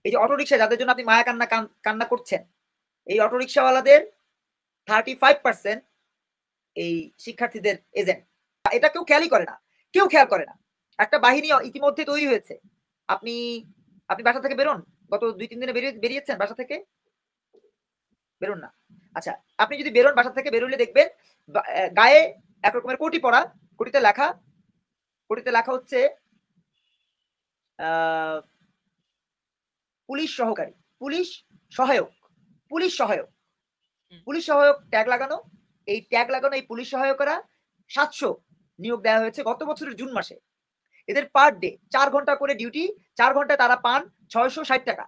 এই যে অটোরিকশা যাদের জন্য আপনি মায়া কান্না করছেন, এই অটোরিকশাওয়ালাদের 35% এই শিক্ষার্থীদের এজেন্ট। এটা কেউ খেয়ালই করে না, কেউ খেয়াল করে না। একটা বাহিনী ইতিমধ্যে তৈরি হয়েছে। আপনি আপনি বাসা থেকে বেরোন, গত 2-3 দিনে বেরিয়েছেন বাসা থেকে? বেরোন না। আচ্ছা, আপনি যদি বেরোন বাসা থেকে, বেরোলে দেখবেন গায়ে এক রকমের কোটি পরা, কোটিতে লেখা হচ্ছে পুলিশ সহকারী, পুলিশ সহায়ক, পুলিশ সহায়ক, পুলিশ সহায়ক ট্যাগ লাগানো। এই ট্যাগ লাগানো এই পুলিশ সহায়করা 700 নিয়োগ দেওয়া হয়েছে গত বছরের জুন মাসে। এদের পার ডে 4 ঘন্টা করে ডিউটি, 4 ঘন্টায় তারা পান 660 টাকা।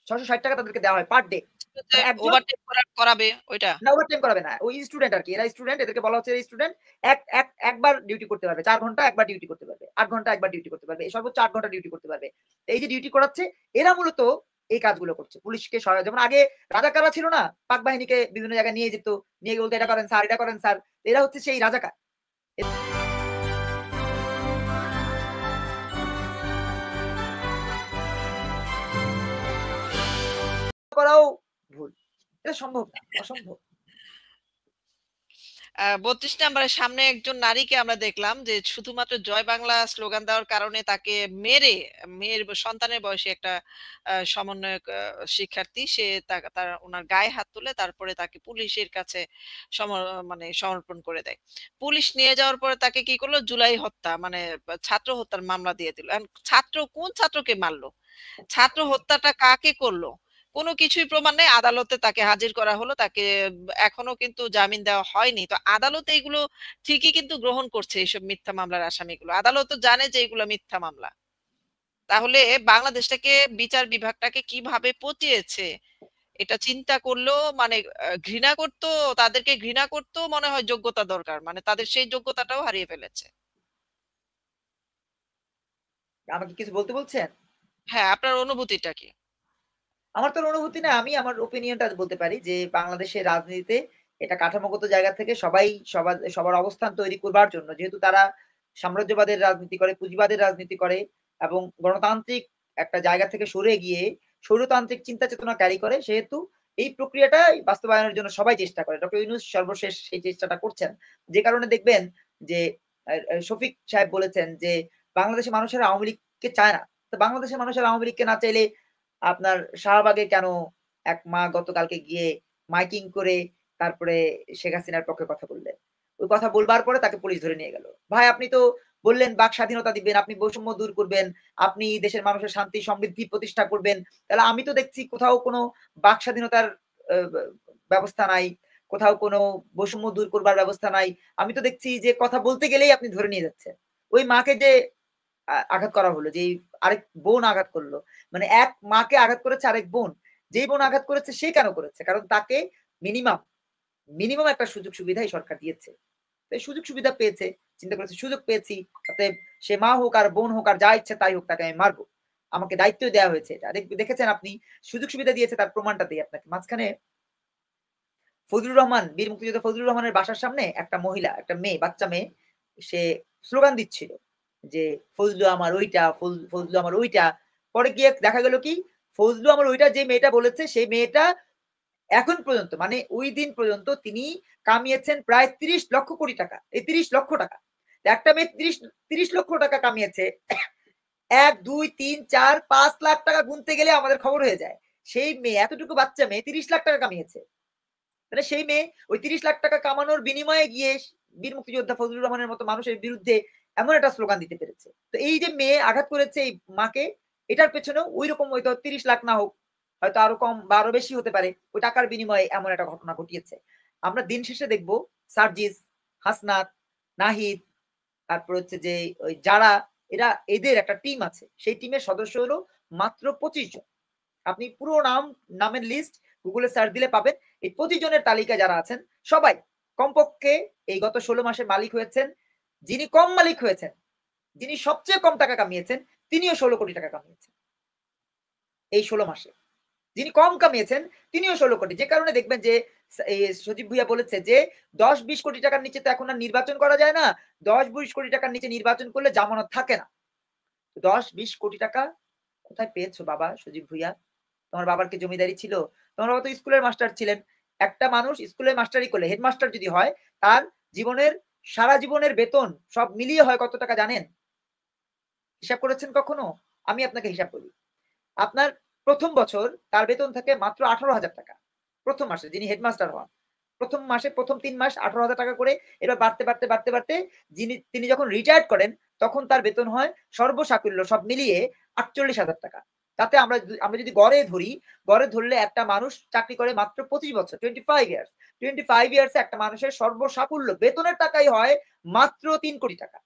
660 টাকা তাদেরকে দেওয়া হয় পার ডে। মানে একজন ওভারটাইম করাবে ওইটা? না, ওভারটাইম করাবে না। ওই স্টুডেন্ট আরকি। এরা স্টুডেন্ট, এদেরকে বলা হচ্ছে স্টুডেন্ট একবার ডিউটি করতে পারবে। 4 ঘন্টা একবার ডিউটি করতে পারবে। 8 ঘন্টা একবার ডিউটি করতে পারবে। সর্বোচ্চ 8 ঘন্টা ডিউটি করতে পারবে। এই যে ডিউটি করাচ্ছে, এরা মূলত এই কাজগুলো করছে। পুলিশকে যেমন আগে রাজাকাররা ছিল না? পাক বাহিনীকে বিভিন্ন জায়গায় নিয়ে যেত। নিয়ে বলতো এটা করেন স্যার, এটা করেন স্যার। এরা হচ্ছে সেই রাজাকার। করাও ভুল। এটা সম্ভব না, অসম্ভব। ৩২ নম্বরের সামনে একজন নারীকে আমরা দেখলাম যে শুধুমাত্র জয় বাংলা স্লোগান দেওয়ার কারণে তাকে মেয়ের সন্তানের বয়সী একটা সমন্বয়ক শিক্ষার্থী, সে তার ওনার গায়ে হাত তুলে তারপরে তাকে পুলিশের কাছে মানে সমর্পণ করে দেয়। পুলিশ নিয়ে যাওয়ার পরে তাকে কি করলো, জুলাই হত্যা মানে ছাত্র হত্যার মামলা দিয়ে দিল। কোন ছাত্রকে মারলো, ছাত্র হত্যাটা কাকে করলো, কোনো কিছুই প্রমাণ নেই। আদালতে তাকে হাজির করা হলো, তাকে এখনো কিন্তু জামিন দেওয়া হয়নি। তো আদালত এইগুলো ঠিকই কিন্তু গ্রহণ করছে, এইসব মিথ্যা মামলার আসামিগুলো। আদালত তো জানে যে এগুলো মিথ্যা মামলা। তাহলে বাংলাদেশটাকে, বিচার বিভাগটাকে কিভাবে পচিয়েছে এটা চিন্তা করলেও মানে ঘৃণা করতো, তাদেরকে ঘৃণা করতো মনে হয় যোগ্যতা দরকার, মানে তাদের সেই যোগ্যতাটাও হারিয়ে ফেলেছে। আমাকে কিছু বলতে বলছেন? হ্যাঁ, আপনার অনুভূতিটা কি? আমার তো অনুভূতি না, আমি আমার ওপিনিয়নটা বলতে পারি যে বাংলাদেশের রাজনীতিতে এটা কাঠামোগত জায়গা থেকে সবার অবস্থান তৈরি করবার জন্য, যেহেতু তারা সাম্রাজ্যবাদের রাজনীতি করে, পুঁজিবাদের রাজনীতি করে এবং গণতান্ত্রিক একটা জায়গা থেকে সরে গিয়ে স্বৈরতান্ত্রিক চিন্তা চেতনা ক্যারি করে, সেহেতু এই প্রক্রিয়াটা বাস্তবায়নের জন্য সবাই চেষ্টা করে। ডক্টর ইউনূস সর্বশেষ সেই চেষ্টাটা করছেন। যে কারণে দেখবেন যে শফিক সাহেব বলেছেন যে বাংলাদেশের মানুষেরা আওয়ামী লীগকে চায় না। তো বাংলাদেশের মানুষেরা আওয়ামী লীগকে না চাইলে আপনার শাহবাগে কেন এক মা গতকালকে গিয়ে মাইকিং করে তারপরে শেখ হাসিনার পক্ষে কথা বললেন? ওই কথা বলবার পরে তাকে পুলিশ ধরে নিয়ে গেল। ভাই, আপনি তো বললেন বাক স্বাধীনতা দিবেন, আপনি বৈষম্য দূর করবেন, আপনি দেশের মানুষের শান্তি সমৃদ্ধি প্রতিষ্ঠা করবেন। তাহলে আমি তো দেখছি কোথাও কোনো বাক স্বাধীনতার ব্যবস্থা নাই, কোথাও কোনো বৈষম্য দূর করবার ব্যবস্থা নাই। আমি তো দেখছি যে কথা বলতে গেলেই আপনি ধরে নিয়ে যাচ্ছেন। ওই মাকে যে আঘাত করা হলো, যেই আরেক বোন আঘাত করলো, মানে এক মাকে আঘাত করেছে আরেক বোন, যেই বোন আঘাত করেছে সে কেন করেছে? কারণ তাকে মিনিমাম মিনিমাম একটা সুযোগ সুবিধাই সরকার দিয়েছে। সুযোগ সুবিধা পেয়েছে, চিন্তা করেছে সুযোগ পেয়েছি, অতএব সে মা হোক আর বোন হোক আর যা ইচ্ছে তাই হোক, তাকে আমি মারবো। আমাকে দায়িত্ব দেওয়া হয়েছে এটা। দেখেছেন আপনি, সুযোগ সুবিধা দিয়েছে, তার প্রমাণটা দিই আপনাকে। মাঝখানে ফজলুর রহমান, বীর মুক্তিযোদ্ধা ফজলুর রহমানের বাসার সামনে একটা মহিলা, একটা মেয়ে, বাচ্চা মেয়ে, সে স্লোগান দিচ্ছিল যে ফজলু আমার ওইটা, ফজলু আমার ওইটা। পরে গিয়ে দেখা গেল কি, ফজলু আমার ওইটা যে মেয়েটা বলেছে সেই মেয়েটা এখন পর্যন্ত, মানে ওই দিন পর্যন্ত তিনি কামিয়েছেন প্রায় 30 লক্ষ কোটি টাকা। এই 30 লক্ষ টাকা, একটা মেয়ে 30 লক্ষ টাকা কামিয়েছে। 1 2 3 4 5 লাখ টাকা গুনতে গেলে আমাদের খবর হয়ে যায়। সেই মেয়ে, এতটুকু বাচ্চা মেয়ে 30 লাখ টাকা কামিয়েছে। তাহলে সেই মেয়ে ওই 30 লাখ টাকা কামানোর বিনিময়ে গিয়ে বীর মুক্তিযোদ্ধা ফজলুর রহমানের মতো মানুষের বিরুদ্ধে এমন একটা স্লোগান দিতে পেরেছে। তো এই যে মেয়ে আঘাত করেছে এই মাকে, এটার পেছনেও ওই রকম হয়তো 30 লাখ না হোক, হয়তো আরো কম বা আরো বেশি হতে পারে, ওই টাকার বিনিময়ে এমন একটা ঘটনা ঘটিয়েছে। আমরা দিন শেষে দেখব সার্জিস, হাসনাত, নাহিদ, তারপর হচ্ছে যে ওই যারা, এদের একটা টিম আছে, সেই টিমের সদস্য হলো মাত্র 25 জন। আপনি পুরো নামের লিস্ট গুগলে সার্চ দিলে পাবেন। এই 25 জনের তালিকা যারা আছেন সবাই কমপক্ষে এই গত 16 মাসে মালিক হয়েছেন। যিনি কম মালিক হয়েছেন, যিনি সবচেয়ে কম টাকা কামিয়েছেন, তিনিও 16 কোটি টাকা কামিয়েছেন এই 16 মাসে। যিনি কম কামিয়েছেন তিনিও 16 কোটি। যে কারণে দেখবেন যে সজীব ভুইয়া বলেছে যে 10-20 কোটি টাকার নিচে তো এখন আর নির্বাচন করা যায় না, 10-20 কোটি টাকার নিচে নির্বাচন করলে জামানত থাকে না। 10-20 কোটি টাকা কোথায় পেয়েছো বাবা সজীব ভুইয়া? তোমার বাবার কি জমিদারি ছিল? তোমার বাবা তো স্কুলের মাস্টার ছিলেন। একটা মানুষ স্কুলে মাস্টারি করলে হেডমাস্টার যদি হয়, তার জীবনের সারা জীবনের বেতন সব মিলিয়ে হয় কত টাকা জানেন? হিসাব করেছেন কখনো? আমি আপনাকে হিসাব করি। আপনার ১ম বছর তার বেতন থাকে মাত্র ১৮,০০০ টাকা। ১ম মাসে যিনি হেডমাস্টার হন। ১ম মাসে ১ম ৩ মাস ১৮,০০০ টাকা করে, এবার বাড়তে তিনি যখন রিটায়ার্ড করেন তখন তার বেতন হয় সর্বসাকুল্য সব মিলিয়ে ৪৮,০০০ টাকা। তাতে আমরা যদি গড়ে ধরলে একটা মানুষ চাকরি করে মাত্র ২৫ বছর, 25 ইয়ার্স। 25 ইয়ার্স এ একটা মানুষের সর্বসাকুল্য বেতনের টাকাই হয় মাত্র ৩ কোটি টাকা।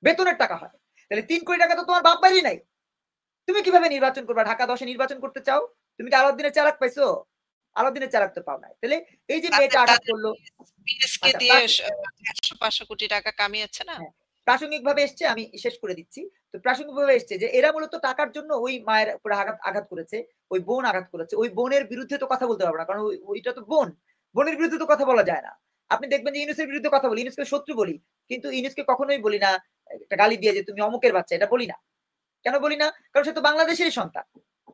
বেতনের টাকা হয়। তাহলে ৩ কোটি টাকা তো তোমার বাপ বাড়ি নাই। তুমি কিভাবে নির্বাচন করবা? ঢাকা ১০ এ নির্বাচন করতে চাও? তুমি কি আলাউদ্দিনের চেরাগ পাইছো? আলাউদ্দিনের চেরাগ তো পাও নাই। তাহলে এই যে মেয়েটা আঘাত তাদের করলো, বিএসকে আচ্ছা দিয়ে ১০০-৫০০ কোটি টাকা কামিয়েছে না? হ্যাঁ, প্রাসঙ্গিকভাবে এসছে, আমি শেষ করে দিচ্ছি। তো প্রাসঙ্গিকভাবে এসছে যে এরা মূলত টাকার জন্য ওই মায়ের উপরে আঘাত করেছে, ওই বোন আঘাত করেছে। ওই বোনের বিরুদ্ধে তো কথা বলতে পারবে না। কারণ ওইটা তো বোন। বোনের বিরুদ্ধে তো কথা বলা যায় না। আপনি দেখবেন যে ইউনূসের বিরুদ্ধে কথা বলি, ইউনূসকে শত্রু বলি। কিন্তু ইউনূসকে কখনোই বলি না একটা গালি দিয়ে যে তুমি অমুকের বাচ্চা, এটা বলি না। কেন বলি না? কারণ সে তো বাংলাদেশেরই সন্তান।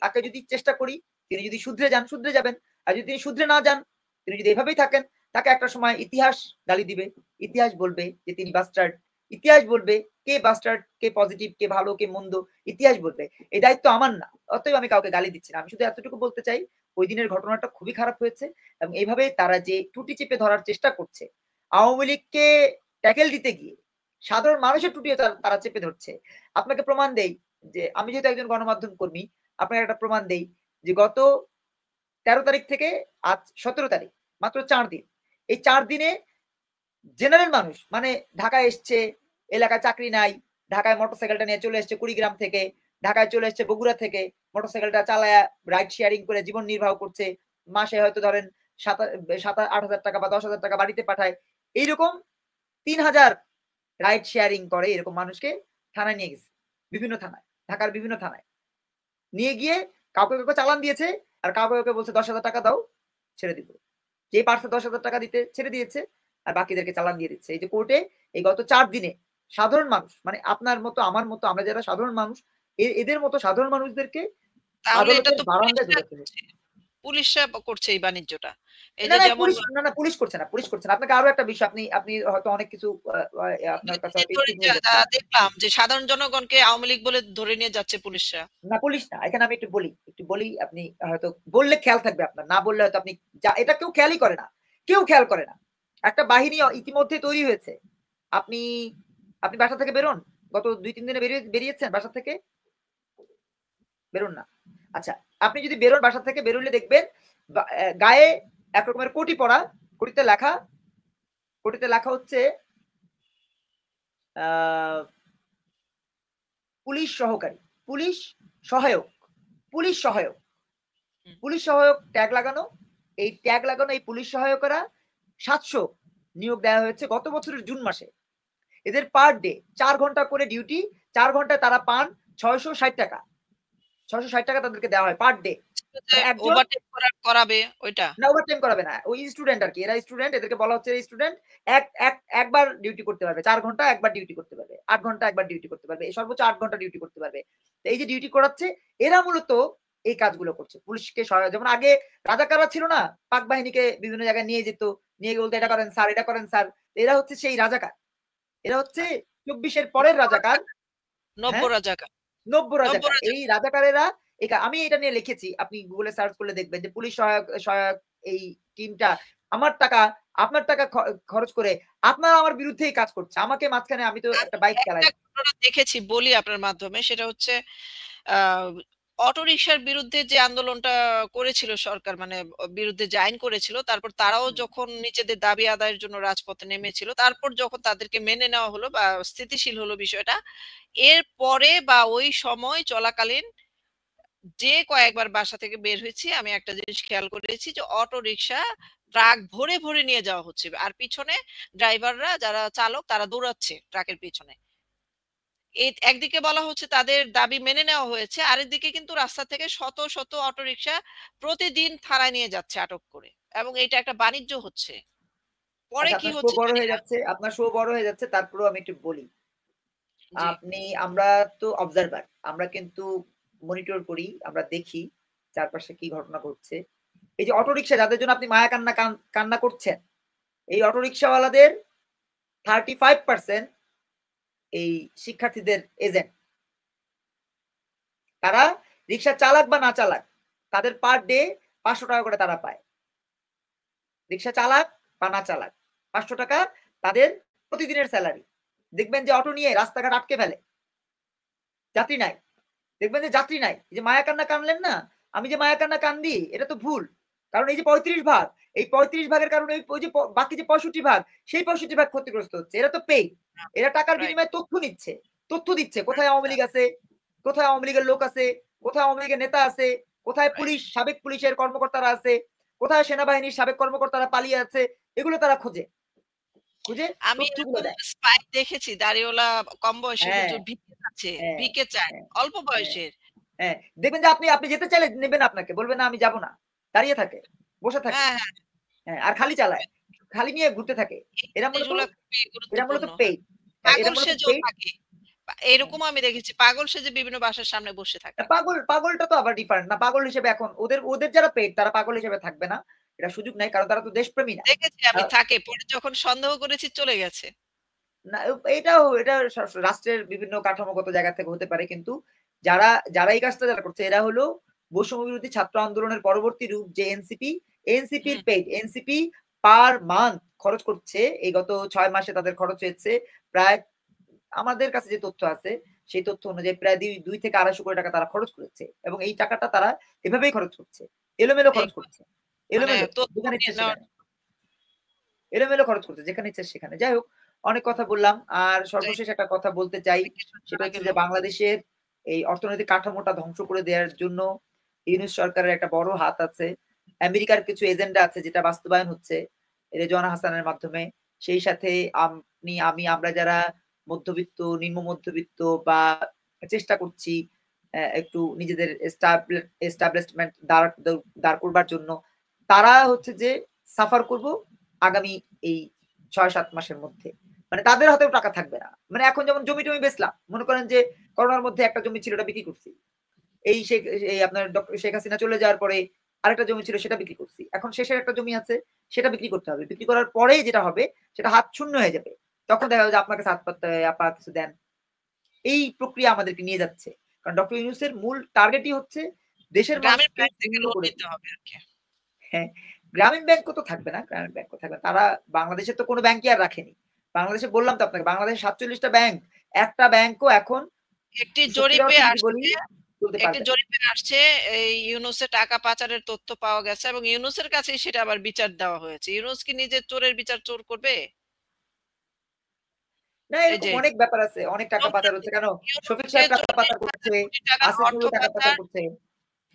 তাকে যদি চেষ্টা করি, তিনি যদি শুধরে যান, শুধরে যাবেন। আর যদি তিনি শুধরে না যান, তিনি যদি এভাবেই থাকেন, তাকে একটা সময় ইতিহাস গালি দিবে। ইতিহাস বলবে যে তিনি বাস্টার্ড। ইতিহাস বলবে কে বাস্টার্ড, কে পজিটিভ, কে ভালো, কে মন্দ। ইতিহাস বলবে। এই দায়িত্ব আমার না। অতএব আমি কাউকে গালি দিচ্ছি না। আমি শুধু এতটুকু বলতে চাই, ওই দিনের ঘটনাটা খুবই খারাপ হয়েছে এবং এইভাবে তারা যে টুটি চেপে ধরার চেষ্টা করছে, আওয়ামী লীগকে ট্যাকেল দিতে গিয়ে সাধারণ মানুষের টুটিও তারা চেপে ধরছে। আপনাকে প্রমাণ দেই যে আমি যেহেতু একজন গণমাধ্যম কর্মী, আপনাকে একটা প্রমাণ দেই যে গত ১৩ তারিখ থেকে আজ ১৭ তারিখ, মাত্র ৪ দিন। এই ৪ দিনে জেনারেল মানুষ মানে ঢাকায় এসছে, এলাকায় চাকরি নাই, ঢাকায় মোটরসাইকেলটা নিয়ে চলে এসছে কুড়িগ্রাম থেকে, ঢাকায় চলে এসছে বগুড়া থেকে, মোটরসাইকেলটা চালায়া রাইড শেয়ারিং করে জীবন নির্বাহ করছে। মাসে হয়তো ধরেন ৮,০০০ টাকা বা ১০,০০০ টাকা বাড়িতে পাঠায়। এইরকম ৩,০০০ রাইড শেয়ারিং করে এরকম মানুষকে থানায় নিয়ে গেছে। বিভিন্ন থানায়, ঢাকার বিভিন্ন থানায়। নিয়ে গিয়ে কাউকে চালান দিয়েছে আর কাউকে বলছে ১০,০০০ টাকা দাও, ছেড়ে দিব। যে পারছে ১০,০০০ টাকা দিতে ছেড়ে দিয়েছে আর বাকিদেরকে চালান দিয়ে দিচ্ছে। এই যে কোর্টে এই গত ৪ দিনে সাধারণ মানুষ মানে আপনার মতো আমার মতো আমরা যারা সাধারণ মানুষ এদের মতো সাধারণ মানুষদেরকে তাহলে এটা আদালতের তো বারান্দায় পুলিশরা দৌড়াতে হয়েছে। করছে। পুলিশরা করছে এই বাণিজ্যটা। এই না, যে না যেমন পুলিশ না, পুলিশ করছে না, পুলিশ করছে না। আপনাকে আরো একটা বিষয় আপনি হয়তো অনেক কিছু আপনার কাছে দুর্নীতিতে হয়তো স্কিপ জড়িত হয়ে যাচ্ছে। যারা দেখলাম যে সাধারণ জনগণকে আওয়ামী লীগ বলে ধরে নিয়ে যাচ্ছে পুলিশরা। না পুলিশ না। এখানে আমি একটু বলি আপনি হয়তো বললে খেয়াল থাকবে আপনার। না বললে হয়তো আপনি এটা কেউ খেয়ালই করে না। কেউ খেয়াল করে না। একটা বাহিনী ইতিমধ্যে তৈরি হয়েছে। আপনি আপনি বাসা থেকে বেরোন। গত ২-৩ দিনে বেরিয়েছেন বাসা থেকে? বেরোন না। আচ্ছা, আপনি যদি বেরোন বাসা থেকে বেরোলে দেখবেন গায়ে এক রকমের কোটি পরা, কোটিতে লেখা কোটিতে লেখা হচ্ছে আ পুলিশ সহকারী, পুলিশ সহায়ক, পুলিশ সহায়ক। হুম। পুলিশ সহায়ক ট্যাগ লাগানো। এই ট্যাগ লাগানো এই পুলিশ সহায়করা ৭০০ নিয়োগ দেওয়া হয়েছে গত বছরের জুন মাসে। এদের পার ডে ৪ ঘন্টা করে ডিউটি। ৪ ঘন্টায় তারা পান ৬৬০ টাকা। ৬৬০ টাকা তাদেরকে দেওয়া হয় পার ডে। যে মানে একজন ওভারটাইম করাবে ওইটা। না ওভারটাইম করাবে না। ওই স্টুডেন্ট আরকি। এরা স্টুডেন্ট, এদেরকে বলা হচ্ছে স্টুডেন্ট এক এক একবার ডিউটি করতে পারবে। ৪ ঘন্টা একবার ডিউটি করতে পারবে। ৮ ঘন্টা একবার ডিউটি করতে পারবে। এই সর্বোচ্চ ৮ ঘন্টা ডিউটি করতে পারবে। তো এই যে ডিউটি করাচ্ছে এরা মূলত এই কাজগুলো করছে। পুলিশকে যেমন আগে রাজাকাররা ছিল না? পাক বাহিনীকে বিভিন্ন জায়গায় নিয়ে যেত। নিয়ে গিয়ে বলতো এটা হুম। করেন স্যার, এটা করেন স্যার। এরা হচ্ছে সেই রাজাকার। এরা হচ্ছে ২৪ এর পরের রাজাকার। নব্য হ্যাঁ? রাজাকার। নব্য নব্য রাজাকার। এই রাজাকার। রাজাকারেরা আমি এটা নিয়ে লিখেছি। আপনি Google এ সার্চ করলে দেখবেন যে পুলিশ সহায়ক এই টিমটা আমার টাকা, আপনার টাকা খরচ করে আপনার আমার বিরুদ্ধেই কাজ করছে। আমাকে মাঝখানে আমি তো আমি একটা বাইক চালাই। একটা ঘটনা দেখেছি বলি আপনার মাধ্যমে। সেটা হচ্ছে আ অটোরিকশার বিরুদ্ধে যে আন্দোলনটা করেছিল সরকার মানে বিরুদ্ধে যে আইন করেছিল, তারপর তারাও হুম। যখন নিজেদের দাবি আদায়ের জন্য রাজপথে নেমেছিল, তারপর যখন তাদেরকে মেনে নেওয়া হলো বা স্থিতিশীল হলো বিষয়টা, এরপরে বা ওই সময় চলাকালীন যে কয়েকবার বাসা থেকে বের হয়েছি, আমি একটা জিনিস খেয়াল করেছি যে অটোরিকশা ট্রাক ভরে নিয়ে যাওয়া হচ্ছে। আর পিছনে ড্রাইভাররা যারা চালক তারা দৌড়াচ্ছে ট্রাকের পেছনে। একদিকে বলা হচ্ছে তাদের দাবি মেনে নেওয়া হয়েছে। আরেকদিকে কিন্তু রাস্তা থেকে শত অটোরিকশা প্রতিদিন থানায় নিয়ে যাচ্ছে আটক করে। এবং এটা একটা বাণিজ্য হচ্ছে। পরে আচ্ছা কি আপনার শো হচ্ছে বড় জানি হয়ে না। যাচ্ছে, আপনার শো বড় হয়ে যাচ্ছে তারপরেও আমি একটু বলি। জি। আমরা তো অবজার্ভার। আমরা কিন্তু মনিটর করি, আমরা দেখি চারপাশে কি ঘটনা ঘটছে। এই যে অটোরিকশা যাদের জন্য আপনি মায়া কান্না করছেন, এই অটোরিকশাওয়ালাদের 35% এই শিক্ষার্থীদের এজেন্ট। তারা রিক্সা চালাক বা না চালাক, তাদের পার ডে ৳৫০০ করে তারা পায়। রিক্সা চালাক বা না চালাক, ৳৫০০ তাদের প্রতিদিনের স্যালারি। দেখবেন যে অটো নিয়ে রাস্তাঘাট আটকে ফেলে। যাত্রী নাই। দেখবেন যে যাত্রী নাই। এই যে মায়া কান্না কানলেন না? আমি যে মায়া কান্না কান্দি এটা তো ভুল। কারণ এই যে ৩৫ ভাগ, এই ৩৫ ভাগের কারণে ওই যে বাকি যে ৬৫ ভাগ, সেই ৬৫ ভাগ ক্ষতিগ্রস্ত হচ্ছে। এরা তো পেইড। এরা টাকার রাইট, বিনিময়ে তথ্য নিচ্ছে। তথ্য দিচ্ছে কোথায় আওয়ামী লীগ আছে, কোথায় আওয়ামী লীগের লোক আছে, কোথায় আওয়ামী লীগের নেতা আছে, কোথায় রাইট। পুলিশ, সাবেক পুলিশের কর্মকর্তারা আছে, কোথায় সেনাবাহিনীর সাবেক কর্মকর্তারা পালিয়ে আছে, এগুলো তারা খোঁজে। খুঁজে আমি তথ্যগুলো এরকম দেয়। স্পাই দেখেছি দাড়িওয়ালা কম বয়সী হ্যাঁ, হুজুর ভিক্ষে চাচ্ছে, হ্যাঁ, ভিক্ষে চায়। হ্যাঁ, অল্প হ্যাঁ। বয়সের। হ্যাঁ, দেখবেন যে আপনি যেতে চাইলে নেবে না আপনাকে। বলবে না আমি যাবো না। দাঁড়িয়ে থাকে, বসে থাকে। হ্যাঁ, হ্যাঁ। হ্যাঁ, আর খালি চালায়। খালি নিয়ে ঘুরতে থাকে। এই এরা মূলত জিনিসগুলা খুবই এরা মূলত গুরুত্বপূর্ণ। হ্যাঁ। পেইড। এরা পাগল মূলত সেজেও পেইড। থাকে। হ্যাঁ। এরকমও আমি দেখেছি। পাগল সেজে বিভিন্ন বাসার সামনে বসে থাকে। পাগলটা তো আবার ডিফারেন্ট না। পাগল হিসেবে এখন ওদের যারা পেইড তারা পাগল হিসেবে থাকবে না। এটা সুযোগ নাই। কারণ তারা তো দেশপ্রেমী না। দেখেছি আ আমি থাকে। পরে যখন সন্দেহ করেছি চলে গেছে। না এটা রাষ্ট্রের বিভিন্ন কাঠামোগত জায়গা থেকে হতে পারে। কিন্তু যারা এই কাজটা যারা করছে এরা হলো বৈষম্য বিরোধী ছাত্র আন্দোলনের পরবর্তী রূপ যে এনসিপির হুম। পেইড। এনসিপি পার মান্থ খরচ করছে এই গত ৬ মাসে তাদের খরচ হয়েছে প্রায় আমাদের কাছে যে তথ্য আছে সেই তথ্য অনুযায়ী প্রায় ২ থেকে ২৫০ কোটি টাকা তারা খরচ করেছে। এবং এই টাকাটা তারা এভাবেই খরচ করছে। এলোমেলো এই খরচ করছে। মানে এলোমেলো তথ্য যেখানে ইচ্ছে নিয়ে নেওয়ার সেখানে। এলোমেলো খরচ করছে। যেখানে ইচ্ছা সেখানে। যাই হোক, অনেক কথা বললাম। আর যাই সর্বশেষ একটা কথা বলতে চাই। অনেক কিছু সেটা জানা হচ্ছে গেল। যে বাংলাদেশের এই অর্থনৈতিক কাঠামোটা ধ্বংস করে দেওয়ার জন্য ইউনূস সরকারের একটা বড় হাত আছে। আমেরিকার কিছু এজেন্ডা আছে যেটা বাস্তবায়ন হচ্ছে রেজওয়ানা হাসানের মাধ্যমে। সেই সাথে আমরা যারা মধ্যবিত্ত, নিম্ন মধ্যবিত্ত বা চেষ্টা করছি একটু নিজেদের এস্টাবলিশমেন্ট দাঁড় করবার জন্য, তারা হচ্ছে যে সাফার করব আগামী এই ৬-৭ মাসের মধ্যে। মানে তাদের হাতেও টাকা থাকবে না। মানে এখন যেমন জমি-টমি বেচলাম। মনে করেন যে করোনার মধ্যে একটা জমি ছিল ওটা বিক্রি করছি। এই শেখ এই আপনার শেখ হাসিনা চলে যাওয়ার পরে আরেকটা জমি ছিল সেটা বিক্রি করছি। এখন শেষের একটা জমি আছে সেটা বিক্রি করতে হবে। বিক্রি করার পরেই যেটা হবে সেটা হাত শূন্য হয়ে যাবে। তখন দেখা যাবে যে আপনার কাছে হাত পাততে হয়, আপা কিছু দেন। এই প্রক্রিয়া আমাদেরকে নিয়ে যাচ্ছে। কারণ ডক্টর ইউনূসের মূল টার্গেটই হচ্ছে দেশের গ্রামীণ মানুষকে ব্যাংক থেকে শূন্য লোন করে নিতে দিবে। হবে আরকি। হ্যাঁ, গ্রামীণ ব্যাংকও তো থাকবে না। গ্রামীণ ব্যাংকও থাকবে না। তারা বাংলাদেশে তো কোনো ব্যাংকই আর রাখেনি। বাংলাদেশে বললাম তো আপনাকে বাংলাদেশে ৪৭ টা ব্যাংক, একটা ব্যাংকও এখন একটি সত্যি জরিপে অর্থে যদি বলি আসছে চলতে একটি পারবে না। জরিপে আসছে এই ইউনূসের টাকা পাচারের তথ্য পাওয়া গেছে এবং ইউনূসের কাছেই সেটা আবার বিচার দেওয়া হয়েছে। ইউনূস কি নিজের চোরের বিচার চোর করবে? না এই এরকম যে অনেক ব্যাপার আছে। অনেক টাকা পাচার সম্প্রতি হচ্ছে কেন? শফিক ইউরোপে সাহেব টাকা পাচার করছে, ৪০,০০০ কোটি টাকার আসিফ অর্থ নজরুল টাকা পাচার পাচার করছে।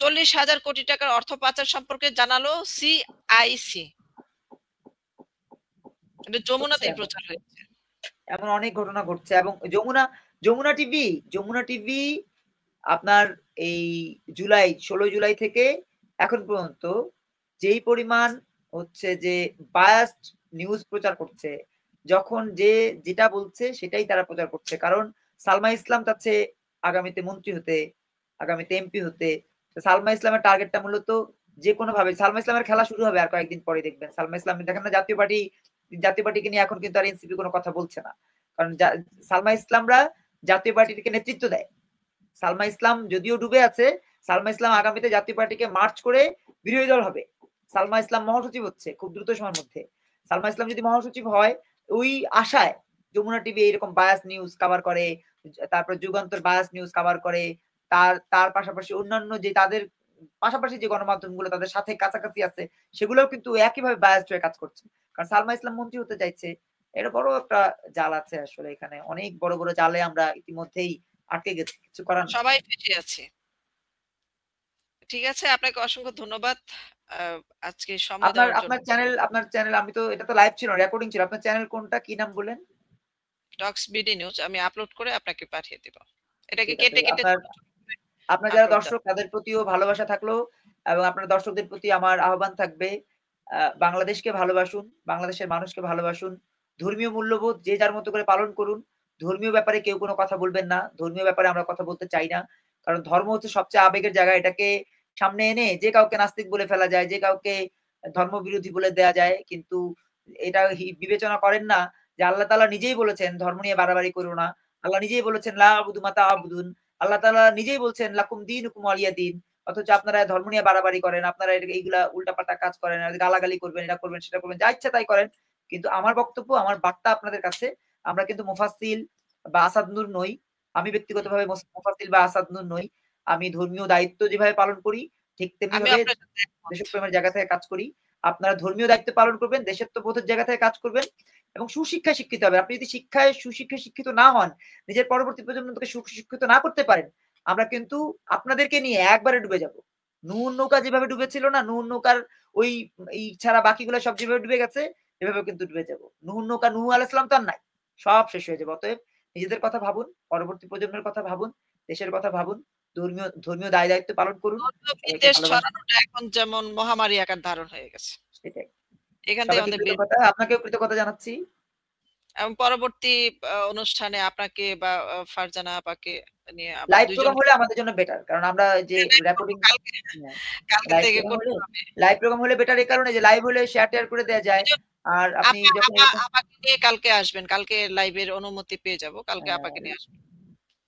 ৪০,০০০ কোটি টাকার অর্থ পাচার সম্পর্কে জানালো সিআইসি। এটা হচ্ছে যমুনাতেই এমন। প্রচার হয়েছে। এমন অনেক ঘটনা ঘটছে এবং যমুনা টিভি আপনার এই ১৬ জুলাই থেকে এখন পর্যন্ত যেই পরিমাণ হচ্ছে যে বায়াসড নিউজ প্রচার করছে, যখন যেটা বলছে সেটাই তারা প্রচার করছে। কারণ সালমা ইসলাম চাচ্ছে আগামীতে মন্ত্রী হতে, আগামীতে এমপি হতে। তো সালমা ইসলামের টার্গেটটা মূলত যেকোনোভাবে সালমা ইসলামের খেলা শুরু হবে আর কয়েকদিন পরেই দেখবেন। সালমা ইসলাম দেখেন না জাতীয় পার্টিকে নিয়ে এখন কিন্তু আর এনসিপি কোনো কথা বলছে না। কারণ সালমা ইসলামরা জাতীয় পার্টিকে নেতৃত্ব দেয়। সালমা ইসলাম যদিও ডুবে আছে, সালমা ইসলাম আগামীতে জাতীয় পার্টিকে মার্চ করে বিরোধী দল হবে। সালমা ইসলাম মহাসচিব হচ্ছে খুব দ্রুত সময়ের মধ্যে। সালমা ইসলাম যদি মহাসচিব হয়, ওই আশায় যমুনা টিভি এরকম বায়াস নিউজ কভার করে, তারপর যুগান্তর বায়াস নিউজ কভার করে, তার পাশাপাশি অন্যান্য যে তাদের পাশাপাশি যে গণমাধ্যমগুলো তাদের সাথে কাছাকাছি আছে, সেগুলোও কিন্তু একইভাবে বায়াসড হয়ে কাজ করছে। কারণ সালমা ইসলাম মন্ত্রী হতে চাইছে। এটা বড় একটা জাল আছে আসলে এখানে। অনেক বড়, বড় জালে আমরা ইতিমধ্যেই আটকে গেছি। কিছু করার নাই। সবাই ফেঁসে আছে। ঠিক আছে, আপনাকে অসংখ্য ধন্যবাদ। আ আজকে সময় আপনার দেওয়ার জন্য। আপনার চ্যানেল আমি তো এটা তো লাইভ ছিল না, রেকর্ডিং ছিল। আপনার চ্যানেল কোনটা? কি নাম বললেন? টক্স বিডি নিউজ আমি আপলোড করে আপনাকে পাঠিয়ে দিব। এটাকে ঠিক আছে। কেটে, কেটে আপনার ছোট, ছোট করে আপনার যারা আপলোড দেওয়া। দর্শক তাদের প্রতিও ভালোবাসা থাকলো এবং আপনার দর্শকদের প্রতি আমার আহ্বান থাকবে বাংলাদেশকে ভালোবাসুন, বাংলাদেশের মানুষকে ভালোবাসুন। ধর্মীয় মূল্যবোধ যে যার মতো করে পালন করুন। ধর্মীয় ব্যাপারে কেউ কোনো কথা বলবেন না। ধর্মীয় ব্যাপারে আমরা কথা বলতে চাই না। কারণ ধর্ম হচ্ছে সবচেয়ে আবেগের জায়গা। এটাকে সামনে এনে যে কাউকে নাস্তিক বলে ফেলা যায়, যে কাউকে ধর্মবিরোধী বলে দেয়া যায়। কিন্তু এটা বিবেচনা করেন না যে আল্লাহ তাআলা নিজেই বলেছেন ধর্ম নিয়ে বাড়াবাড়ি করো না। আল্লাহ নিজেই বলেছেন লা আবুদু মা তা'বুদুন। আল্লাহ তাআলা নিজেই বলছেন লাকুম দীনুকুম ওয়ালিয়া দীন। অথচ আপনারা ধর্ম নিয়ে বাড়াবাড়ি করেন। আপনারা এইগুলা উল্টাপাল্টা কাজ করেন। গালাগালি করবেন, এটা করবেন, সেটা করবেন। যা ইচ্ছা তাই করেন। কিন্তু আমার বক্তব্য, আমার বার্তা আপনাদের কাছে, আমরা কিন্তু মুফাসসিল বা আসাদ নূর নই। আমি ব্যক্তিগতভাবে মুফাসসিল বা আসাদ নূর নই। আমি ধর্মীয় দায়িত্ব যেভাবে পালন করি, ঠিক আমিও তেমনিভাবে আপনার সাথে একমত। দেশপ্রেমের জায়গা থেকে কাজ করি। আপনারা ধর্মীয় দায়িত্ব পালন করবেন, দেশাত্মবোধের জায়গা থেকে কাজ করবেন এবং সুশিক্ষায় শিক্ষিত হবেন। আপনি যদি সুশিক্ষায় শিক্ষিত না হন, নিজের পরবর্তী প্রজন্মকে সুশিক্ষিত না করতে পারেন, আমরা কিন্তু আপনাদেরকে নিয়ে একবারে ডুবে যাব। নূহ নৌকা যেভাবে ডুবেছিল না, নূহ নৌকার ওই ছাড়া বাকিগুলো সব যেভাবে ডুবে গেছে, এভাবেও কিন্তু ডুবে যাব। নূহ নৌকা নূহ আলাইহিস সালাম তো আর নাই। সব শেষ হয়ে যাবে। অতএব নিজেদের কথা ভাবুন, পরবর্তী প্রজন্মের কথা ভাবুন, দেশের কথা ভাবুন, ধর্মীয় দায়-দায়িত্ব পালন করুন। ধর্মীয় সবাইকে বিদ্বেষ ভালোবাসুন। ছড়ানোটা এখন যেমন মহামারী আকার ধারণ হয়ে গেছে। সেটাই। এখান থেকে সবাইকে আমাদের বের কৃতজ্ঞতা। আপনাকেও কৃতজ্ঞতা জানাচ্ছি। এবং পরবর্তী অনুষ্ঠানে আপনাকে বা ফারজানা আপাকে নিয়ে আবার লাইভ ২ প্রোগ্রাম জনকে হলে আমাদের জন্য বেটার। কারণ আমরা যে লাইভ করব রেকর্ডিং কালকে। হ্যাঁ, কালকে লাইভ থেকে প্রোগ্রাম করতে হলে হবে। বেটার এই কারণে যে লাইভ হলে শেয়ার-টেয়ার করে দেয়া যায়। দুজন আর আপনি যখন এরকম আপাকে নিয়ে কালকে আসবেন। কালকে লাইভের অনুমতি পেয়ে যাব। কালকে আপাকে নিয়ে আসবেন।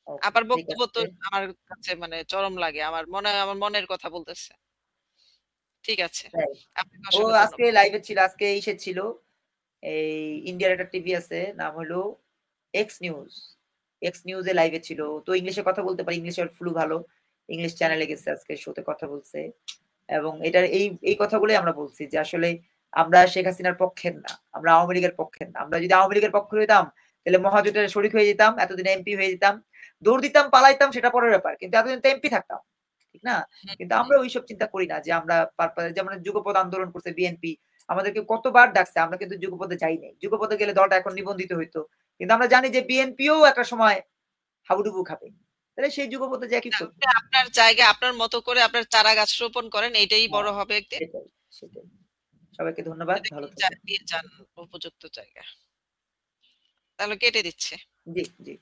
ওকে আপার ঠিক বক্তব্য তো আছে। আমার কাছে মানে চরম লাগে। আমার মনের কথা বলতেছে। ঠিক আছে। তাই। আপনাকে ও অসংখ্য আজকে ধন্যবাদ। লাইভে ছিল। আজকে ছিল। এই ইন্ডিয়ার একটা টিভি আছে। নাম হলো এক্স নিউজ। এক্স নিউজে লাইভে ছিল। তো ইংলিশে কথা বলতে পারে। ইংলিশে ওর ফ্লু ভালো। ইংলিশ হুম, চ্যানেলে গেছে আজকে শোতে কথা বলছে। এবং এটার এই কথাগুলোই আমরা বলছি যে আসলে আমরা শেখ হাসিনার পক্ষের না। আমরা আওয়ামী লীগের পক্ষের না। আমরা যদি আওয়ামী লীগের পক্ষে হইতাম, তাহলে মহাজোটের শরিক হয়ে যেতাম। এতদিন এমপি হয়ে যেতাম। দৌড় দিতাম, পালাইতাম সেটা পরের ব্যাপার। কিন্তু এতদিন তো এমপি থাকতাম। ঠিক না? হুম, কিন্তু হুম। আমরা ওইসব চিন্তা করি না যে আমরা যেমন যুগপৎ আন্দোলন করছে বিএনপি। আমাদেরকে কতবার ডাকছে। আমরা কিন্তু যুগপথে যাই নাই। যুগপথে গেলে দলটা এখন নিবন্ধিত হইতো। কিন্তু আমরা জানি যে বিএনপিও একটা সময় হাবুডুবু খাবে। তাহলে সেই যুগপথে যেয়ে কি না, করব? আপনি আপনার জায়গায় আপনার মতো করে আপনার চারা গাছ রোপণ করেন। এইটাই বড় হ্যাঁ, হবে একদিন। সেটাই, সেটাই। সবাইকে ধন্যবাদ। সেটাকে ভালো থাকবেন। নিয়ে যান উপযুক্ত জায়গায়। তাহলে কেটে দিচ্ছি। জি, জি।